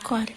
¿Cuál?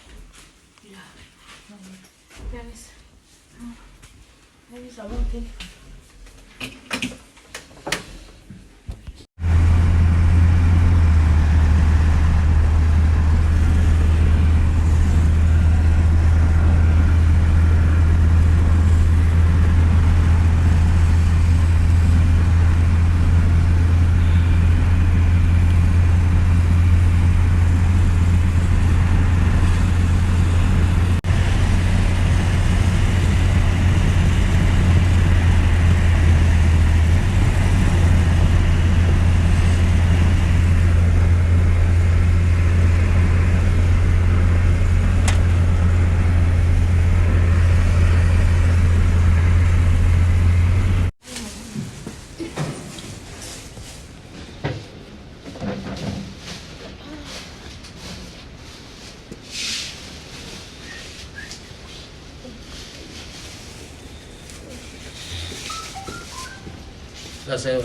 Saya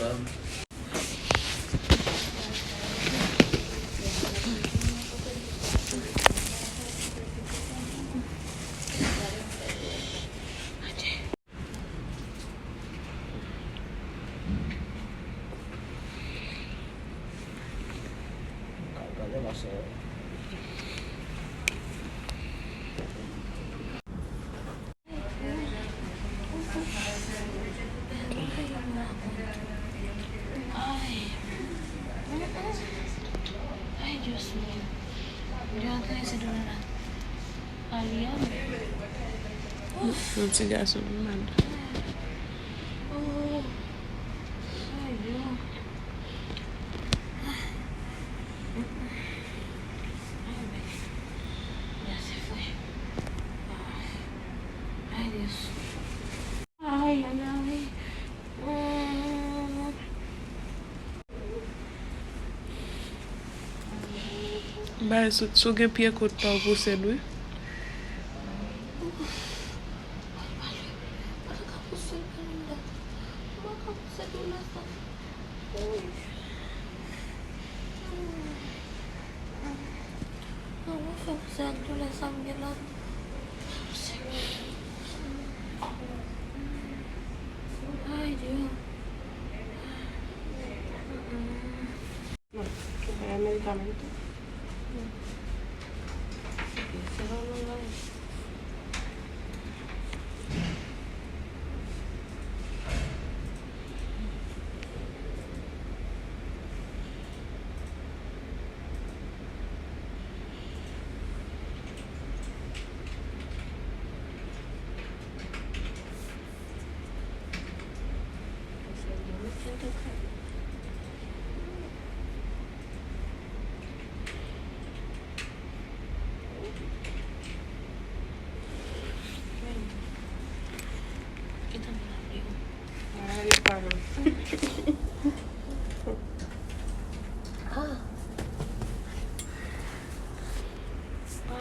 Ay, Dios mío. Yo antes de ser una aliada. Non si gasa manda. Ay, Dios. Ay, ya se fue. Ay, Dios. Ay, ay, ay. Ba sou gen piye kote pa ou pou sedwe? Ay, Dios. Hay medicamento.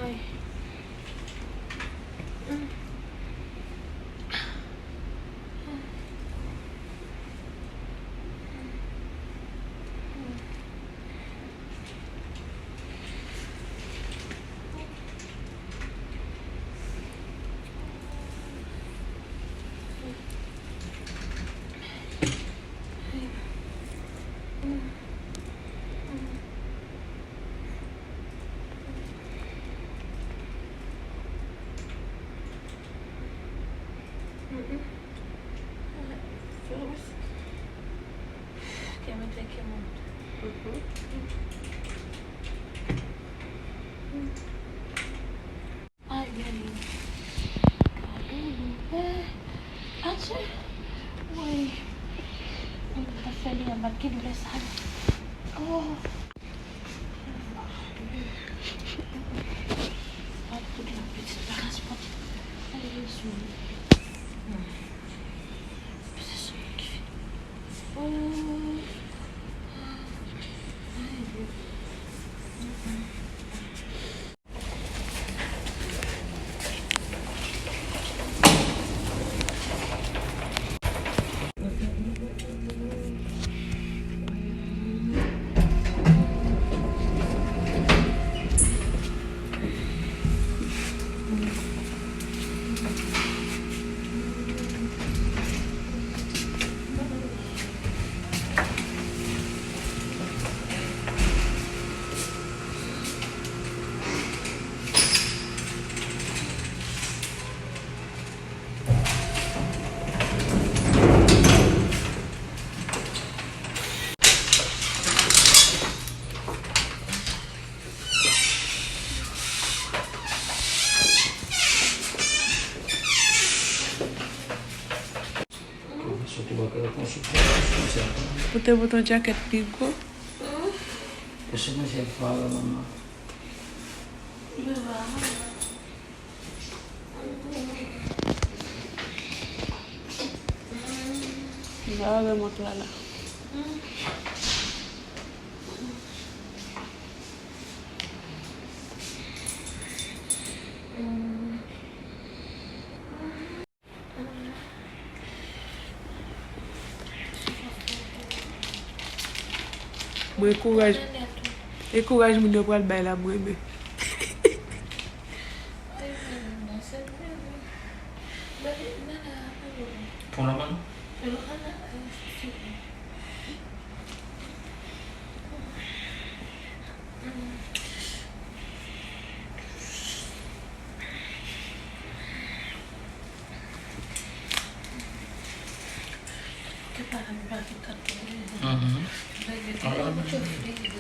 Ay. Que me te quemo. Ay, Dios. Ache. Uy. Está feliz, amar que no le sale. Oh. Ay, tú que la pides para las patas. Ay, Dios mío. Pues eso, ¿qué? Oh. Ay, Dios. te boton jacket pigo. Gusto mo siya follow mama. Diba? Babe mo lala. Mwen kouraj moun yo pral bay la mwen me. Kung naman?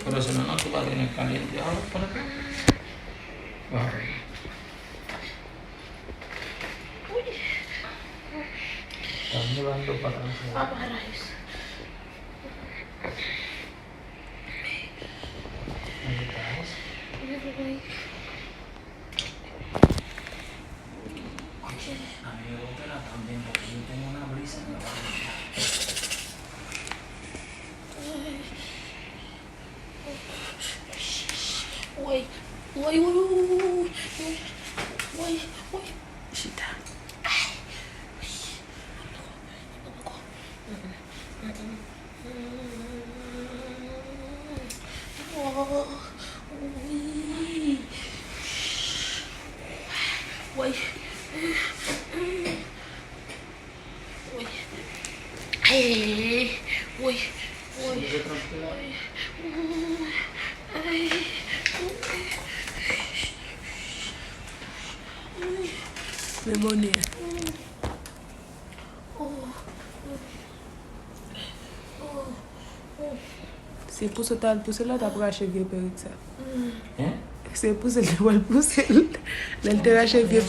Kalau senang aku balik naik kalian di awal pada kan? Wah. Kami bantu pada Apa Rais? Woi. Shita. Woi. Hey. Woi. Pneumonia. Se pousse tal pousse là, t'as raché vieux perruque ça. Hein? Se pousse le wal pousse là, t'as raché vieux.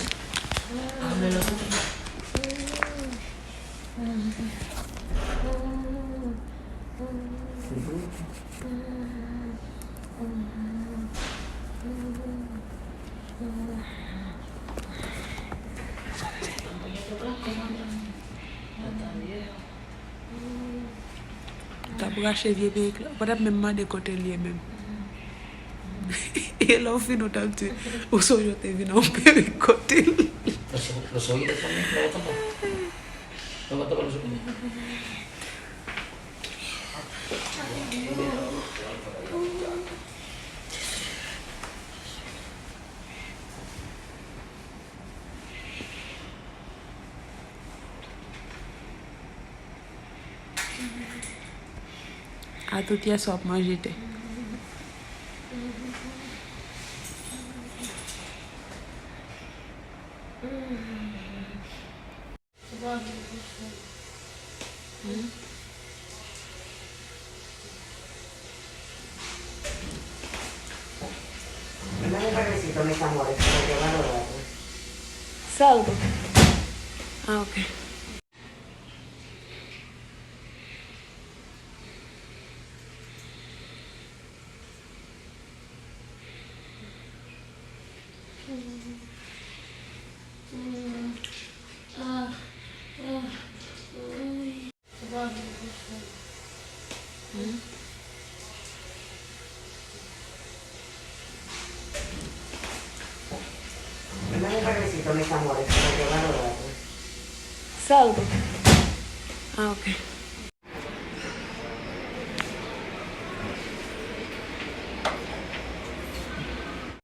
T'as raché vieux perruque là. Pas même mal de côté lié même. Et là, au final, t'as dit, au soir, t'es venu en perruque côté. Los oídos también, lo botan por. Lo botan por los oídos. À tout hier soir, moi j'étais. Necesito mis amores, porque valorarlo. Salgo. Ah, ok. Necesito mis amores, porque valorarlo. Salgo. Ah, ok.